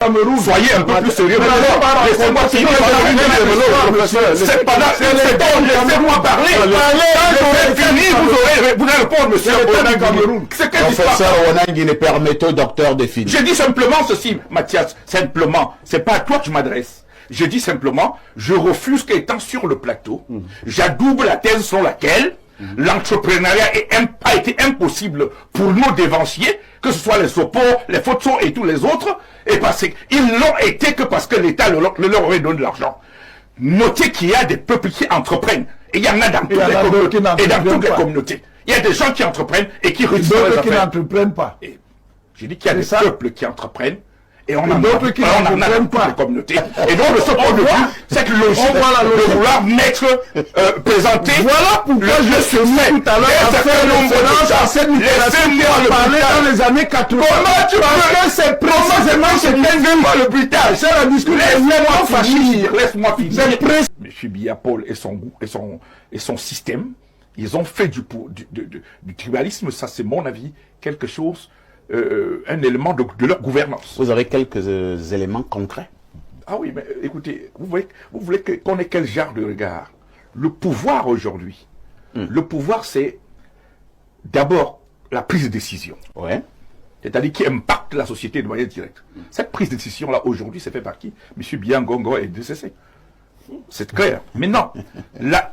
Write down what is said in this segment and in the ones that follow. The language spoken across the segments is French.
Cameroun. Soyez un peu plus sérieux. Laissez-moi finir. Laissez-moi parler. Vous allez répondre, monsieur Cameroun. Professeur Onang, ne permet au docteur de finir. Je dis simplement ceci, Mathias, simplement. C'est pas à toi que je m'adresse. Je dis simplement, je refuse qu'étant sur le plateau, j'adoube la thèse sur laquelle l'entrepreneuriat a été impossible pour nos dévanciers, que ce soit les Sopos, les Foto et tous les autres, et parce qu'ils l'ont été que parce que l'État leur aurait donné de l'argent. Notez qu'il y a des peuples qui entreprennent, et il y en a dans toutes les communautés. Il y a des gens qui entreprennent et qui réussissent. D'autres qui n'entreprennent pas. J'ai dit qu'il y a des peuples qui entreprennent, et on en a d'autres qui n'entreprennent pas. Les communautés. Et donc, de ce point de vue, cette logique de vouloir mettre, présenter. Voilà pourquoi je suis mis tout à l'heure à faire référence à cette littérature qui a parlé dans les années 80. Comment tu Parce que c'est précisément ce laisse-moi le bruitage. C'est la discussion. Laisse-moi finir. Monsieur Biapol et son système, ils ont fait du tribalisme, ça c'est mon avis, quelque chose, un élément de leur gouvernance. Vous avez quelques éléments concrets? Ah oui, mais écoutez, vous voulez qu'on ait quel genre de regard? Le pouvoir aujourd'hui, le pouvoir c'est d'abord la prise de décision. Ouais. C'est-à-dire qui impacte la société de manière directe. Cette prise de décision-là, aujourd'hui, c'est fait par qui? M. Biangongo et DCC. C'est clair. Maintenant, la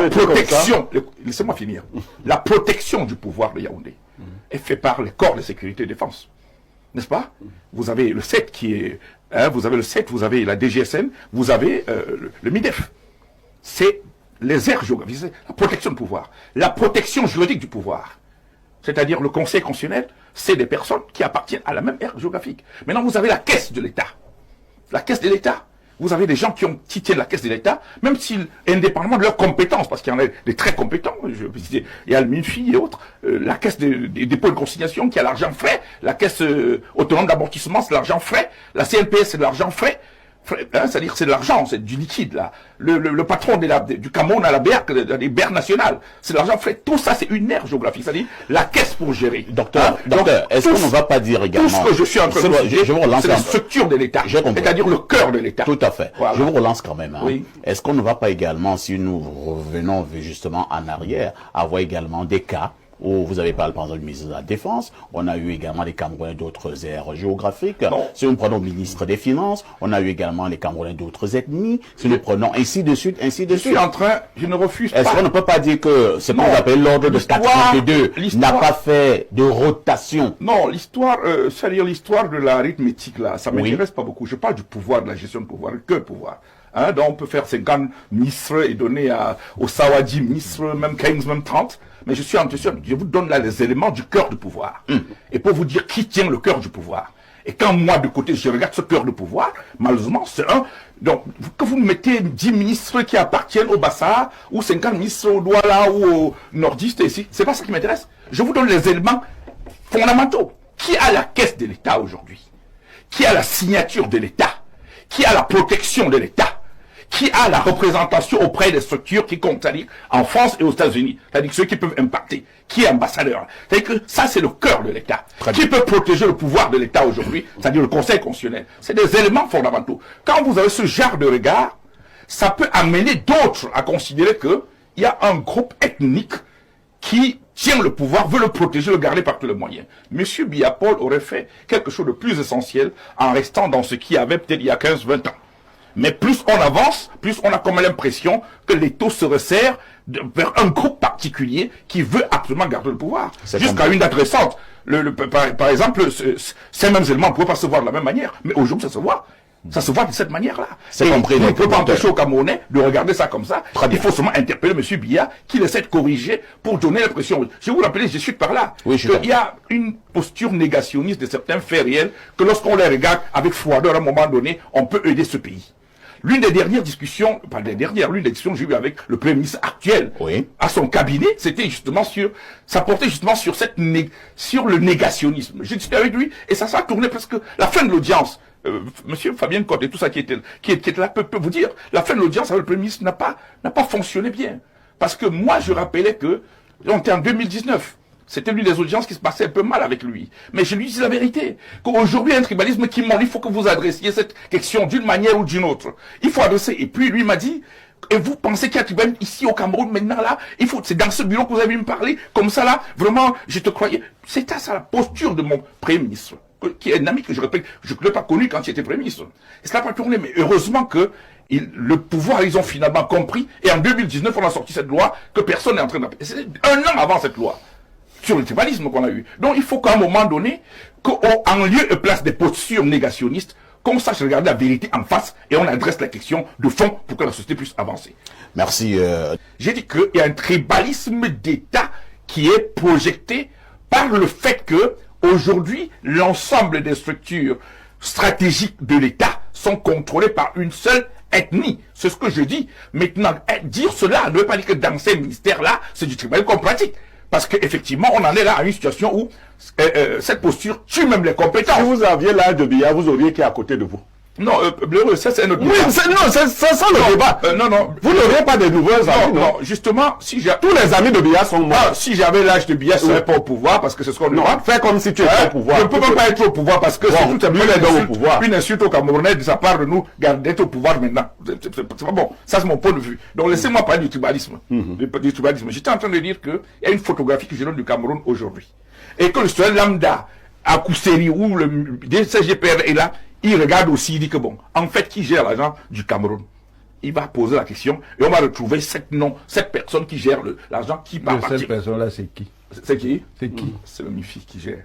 protection, laissez-moi finir, la protection du pouvoir de Yaoundé est faite par les corps de sécurité et défense. N'est-ce pas? Vous avez le 7 qui est, vous avez le 7, vous avez la DGSN, vous avez le MIDEF. C'est les aires géographiques, la protection du pouvoir, la protection juridique du pouvoir. C'est-à-dire le Conseil constitutionnel, c'est des personnes qui appartiennent à la même aire géographique. Maintenant, vous avez la caisse de l'État. La caisse de l'État. Vous avez des gens qui tiennent la caisse de l'État, même s'ils, indépendamment de leurs compétences, parce qu'il y en a des très compétents, il y a le MINFI et autres, la caisse des dépôts de consignation qui a l'argent frais, la caisse autonome d'amortissement, c'est de l'argent frais, la CNPS, c'est de l'argent frais, c'est-à-dire c'est de l'argent, c'est du liquide là. Le patron du Cameroun à la BERC, des BERC nationales, c'est de l'argent frais. Tout ça, c'est une aire géographique, c'est-à-dire la caisse pour gérer. Docteur, est-ce qu'on ne va pas dire également... Tout ce que je suis en train de dire, c'est la structure de l'État, c'est-à-dire le cœur de l'État. Tout à fait. Voilà. Je vous relance quand même. Oui. Est-ce qu'on ne va pas également, si nous revenons justement en arrière, avoir également des cas où vous avez parlé par exemple du ministre de la Défense, on a eu également les Camerounais d'autres aires géographiques. Non. Si nous prenons le ministre des Finances, on a eu également les Camerounais d'autres ethnies. Si nous prenons ainsi de suite, ainsi de suite. Je ne refuse pas. Est-ce qu'on ne peut pas dire que ce qu'on appelle l'ordre de 432 n'a pas fait de rotation? Non, l'histoire, c'est-à-dire l'histoire de l'arithmétique là, ça m'intéresse pas beaucoup. Je parle du pouvoir, de la gestion du pouvoir, que le pouvoir. Donc on peut faire 50 ministres et donner au Sawadi ministre, même 15, même 30. Mais je vous donne là les éléments du cœur du pouvoir. Et pour vous dire qui tient le cœur du pouvoir. Et quand moi, de côté, je regarde ce cœur de pouvoir, malheureusement, c'est donc, que vous mettez 10 ministres qui appartiennent au Bassa, ou 50 ministres au Douala, ou au Nordiste, ici, c'est pas ça qui m'intéresse. Je vous donne les éléments fondamentaux. Qui a la caisse de l'État aujourd'hui? Qui a la signature de l'État? Qui a la protection de l'État? Qui a la représentation auprès des structures qui comptent, c'est-à-dire en France et aux États-Unis, c'est-à-dire ceux qui peuvent impacter, qui est ambassadeur. C'est-à-dire que ça, c'est le cœur de l'État. Qui peut protéger le pouvoir de l'État aujourd'hui, c'est-à-dire le Conseil constitutionnel. C'est des éléments fondamentaux. Quand vous avez ce genre de regard, ça peut amener d'autres à considérer qu'il y a un groupe ethnique qui tient le pouvoir, veut le protéger, le garder par tous les moyens. Monsieur Biapol aurait fait quelque chose de plus essentiel en restant dans ce qu'il y avait peut-être il y a 15-20 ans. Mais plus on avance, plus on a comme l'impression que l'étau se resserre vers un groupe particulier qui veut absolument garder le pouvoir. Jusqu'à une date récente. Par exemple, ces mêmes éléments ne pouvaient pas se voir de la même manière. Mais aujourd'hui, ça se voit. Ça se voit de cette manière-là. On ne peut pas empêcher aux Camerounais de regarder ça comme ça. Il faut seulement interpeller M. Biya, qui essaie de corriger pour donner l'impression. Je vais vous rappeler, je suis par là. Oui, qu'il y a une posture négationniste de certains faits réels que lorsqu'on les regarde avec froideur à un moment donné, on peut aider ce pays. L'une des dernières discussions, pas des dernières, l'une des discussions que j'ai eues avec le Premier ministre actuel, à son cabinet, c'était justement ça portait justement sur sur le négationnisme. J'ai discuté avec lui, et ça s'est tourné presque la fin de l'audience. Monsieur Fabien Cotte et tout ça qui était là peut vous dire, la fin de l'audience avec le Premier ministre n'a pas fonctionné bien. Parce que moi, je rappelais que, on était en 2019, C'était l'une des audiences qui se passait un peu mal avec lui. Mais je lui dis la vérité. Qu'aujourd'hui, un tribalisme qui monte, il faut que vous adressiez cette question d'une manière ou d'une autre. Il faut adresser. Et puis, lui m'a dit, et vous pensez qu'il y a un tribalisme ici au Cameroun, maintenant là, c'est dans ce bureau que vous avez me parler, comme ça là, vraiment, je te croyais. C'était ça la posture de mon Premier ministre, qui est un ami que je répète, je ne l'ai pas connu quand il était Premier ministre. Et cela n'a pas tourné, mais heureusement que le pouvoir, ils ont finalement compris, et en 2019, on a sorti cette loi que personne n'est en train d'appliquer. C'était 1 an avant cette loi, sur le tribalisme qu'on a eu. Donc il faut qu'à un moment donné, qu'en lieu et place des postures négationnistes, qu'on sache regarder la vérité en face, et on adresse la question de fond pour que la société puisse avancer. Merci. J'ai dit qu'il y a un tribalisme d'État qui est projeté par le fait que, aujourd'hui, l'ensemble des structures stratégiques de l'État sont contrôlées par une seule ethnie. C'est ce que je dis. Maintenant, dire cela ne veut pas dire que dans ces ministères-là, c'est du tribalisme qu'on pratique. Parce qu'effectivement, on en est là à une situation où cette posture tue même les compétences. Si vous aviez l'âge de Biya, vous auriez qui à côté de vous? Non, Bleu, ça c'est un autre débat. Oui, c'est ça le débat. Non. Vous n'auriez pas de nouveaux amis, non, justement, si j'ai... Tous les amis de Biya sont morts. Si j'avais l'âge de Biya, je ne serais pas au pouvoir, parce que c'est ce qu'on Non, fais comme si tu étais au pouvoir. Je ne peux même pas être au pouvoir, parce que c'est tout une insulte au Camerounais de sa part de nous d'être au pouvoir maintenant. C'est pas bon. Ça, c'est mon point de vue. Donc, laissez-moi parler du tribalisme. Du tribalisme. J'étais en train de dire qu'il y a une photographie que je donne du Cameroun aujourd'hui. Et que le citoyen lambda, à Kousseri, où le CGPR est là, il regarde aussi, il dit que bon, en fait, qui gère l'argent du Cameroun? Il va poser la question et on va retrouver cette personne qui gère l'argent qui part partir. Cette personne-là, c'est qui? C'est qui? C'est qui? C'est le MIFI qui gère.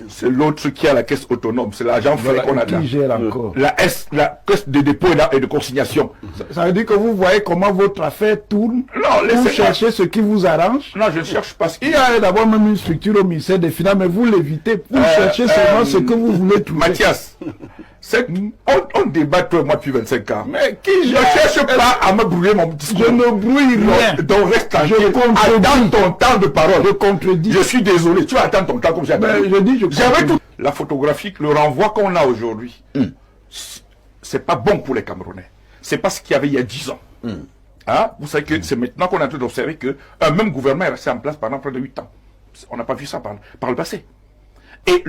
C'est l'autre qui a la caisse autonome. C'est l'agent frais qu'on a là. Qui gère encore? La caisse de dépôt et de consignation. Ça veut dire que vous voyez comment votre affaire tourne? Non, vous cherchez ce qui vous arrange? Non, je ne cherche pas. Il y a d'abord même une structure au ministère des Finances, mais vous l'évitez. Vous cherchez seulement ce que vous voulez trouver. Mathias, on débat toi et moi depuis 25 ans. Mais qui je ne cherche pas à me brouiller mon discours. Je ne brouille rien. Donc reste tranquille. Attends ton temps de parole. Je contredis. Je suis désolé. Tu attends ton temps comme j'avais. Je dis, j'avais tout. La photographie, le renvoi qu'on a aujourd'hui, c'est pas bon pour les Camerounais. C'est pas ce qu'il y avait il y a 10 ans. Hein? Vous savez que c'est maintenant qu'on est en train d'observer qu'un même gouvernement est resté en place pendant près de 8 ans. On n'a pas vu ça par le passé. Et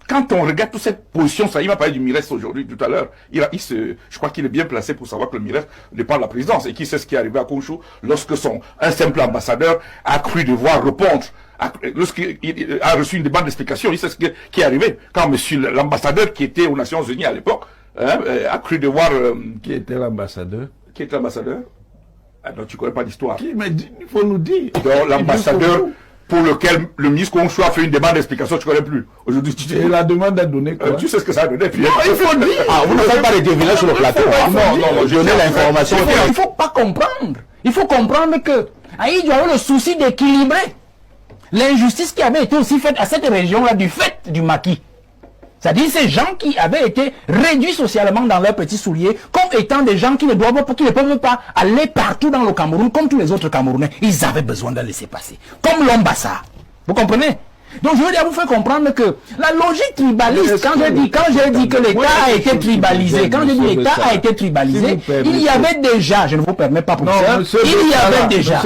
quand on regarde toute cette position, ça, il m'a parlé du MIRES aujourd'hui, tout à l'heure. Je crois qu'il est bien placé pour savoir que le MIRES dépend de la présidence. Et qui sait ce qui est arrivé à Konchou lorsque un simple ambassadeur a cru devoir répondre. Lorsqu'il a reçu une demande d'explication, il sait ce qui est arrivé. Quand monsieur l'ambassadeur qui était aux Nations Unies à l'époque, a cru devoir... Qui était l'ambassadeur? Qui était l'ambassadeur? Ah non, tu ne connais pas l'histoire. Mais il faut nous dire. Donc l'ambassadeur... pour lequel le ministre Konchou a fait une demande d'explication, tu ne connais plus. Aujourd'hui, tu dis... Et la demande a donné quoi? Tu sais ce que ça a donné. Puis... Non, il faut dire. Ah, vous ne faites pas les devinets sur le plateau. Non, je donnais l'information. Il ne faut pas comprendre. Il faut comprendre que Aïdjo avait le souci d'équilibrer l'injustice qui avait été aussi faite à cette région-là du fait du maquis. C'est-à-dire ces gens qui avaient été réduits socialement dans leurs petits souliers comme étant des gens qui ne peuvent pas aller partout dans le Cameroun comme tous les autres Camerounais. Ils avaient besoin de laisser passer. Comme l'ambassade. Vous comprenez? Donc je veux dire, vous faire comprendre que la logique tribaliste, quand j'ai dit que l'État a été tribalisé, il y avait déjà, je ne vous permets pas pour ça, il y avait déjà.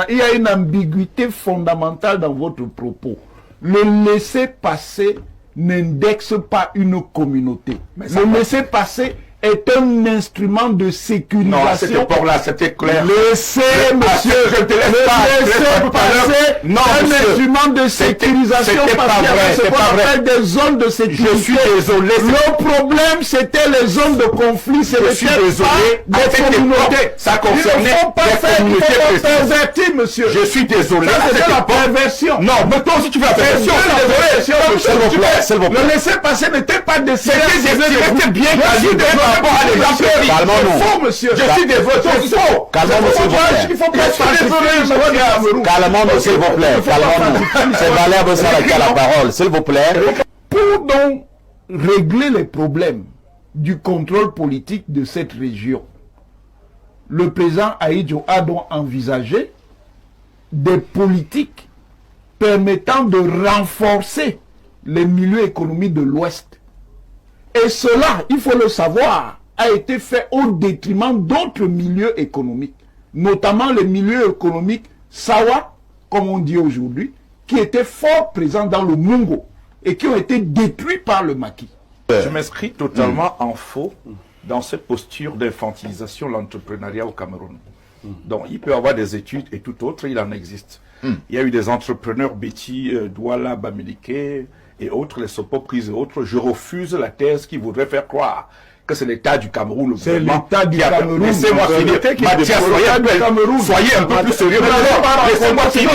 Il y a une ambiguïté fondamentale dans votre propos. Le laisser-passer n'indexe pas une communauté. Le laisser-passer est un instrument de sécurisation. Non, à cette époque-là, c'était clair. Laissez, monsieur, je te laisse passer. Non, un instrument de sécurisation parce qu'il y avait ce qu'on appelle des zones de sécurité. Je suis désolé. Le problème, c'était les zones de conflit. Je suis désolé. Des communautés. Ça concernait des communautés perverties, monsieur. Je suis désolé. Ça, c'était la perversion. Non, mais toi aussi, tu veux la perversion. S'il vous plaît. Le laisser-passer n'était pas décidé. C'était bien qualifié. Faux, monsieur. Je suis dévoté. Faux. Calmons-nous, s'il vous plaît. Calmons-nous, s'il vous plaît. Calmons-nous. C'est Valère Bossala qui a la parole, s'il vous plaît. Pour donc régler les problèmes du contrôle politique de cette région, le président Aïdjo a donc envisagé des politiques permettant de renforcer les milieux économiques de l'Ouest. Et cela, il faut le savoir, a été fait au détriment d'autres milieux économiques, notamment les milieux économiques Sawa, comme on dit aujourd'hui, qui étaient fort présents dans le Mungo et qui ont été détruits par le maquis. Je m'inscris totalement en faux dans cette posture d'infantilisation de l'entrepreneuriat au Cameroun. Donc, il peut y avoir des études et tout autre, il en existe. Il y a eu des entrepreneurs, Betty, Douala, Bamileke et autres, les Sopoprises et autres. Je refuse la thèse qui voudrait faire croire que c'est l'État du Cameroun. C'est l'État du Cameroun. Laissez-moi finir. Mathias, soyez un peu plus sérieux. Laissez-moi finir.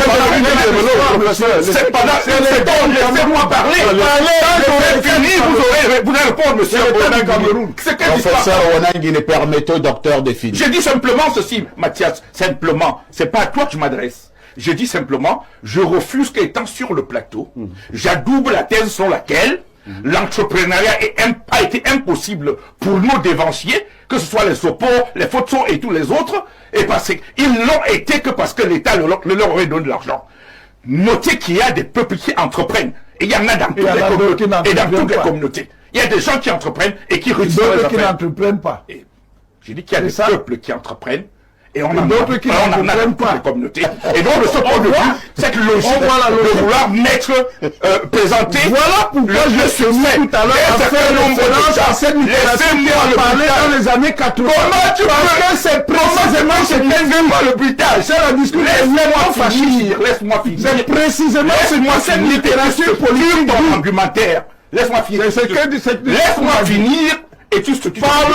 Laissez-moi parler. Vous allez répondre, monsieur. Professeur Onangine, permettez au docteur de finir. Je dis simplement ceci, Mathias, simplement. C'est pas à toi que je m'adresse. Je dis simplement, je refuse qu'étant sur le plateau, j'adoube la thèse sur laquelle l'entrepreneuriat a été impossible pour nos dévanciers, que ce soit les Sopos, les Fotso et tous les autres, et parce qu'ils l'ont été que parce que l'État leur aurait donné de l'argent. Notez qu'il y a des peuples qui entreprennent, et il y en a dans toutes les communautés. Il y a des gens qui entreprennent et qui réussissent les affaires. Qui n'entreprennent pas. J'ai dit qu'il y a des peuples qui entreprennent, et on en a d'autres qui n'entreprennent pas. Les communautés. Et donc, de ce point de vue, cette logique de vouloir présenter. Voilà pourquoi je suis mis tout à l'heure à faire référence à cette littérature qui a parlé dans les années 80. Comment tu veux que c'est précisément ce qu'est le bruitage? C'est la discussion. Laisse-moi finir. C'est précisément cette littérature politique. Ton argumentaire. Laisse-moi finir. Laisse-moi finir et tout ce que tu parles.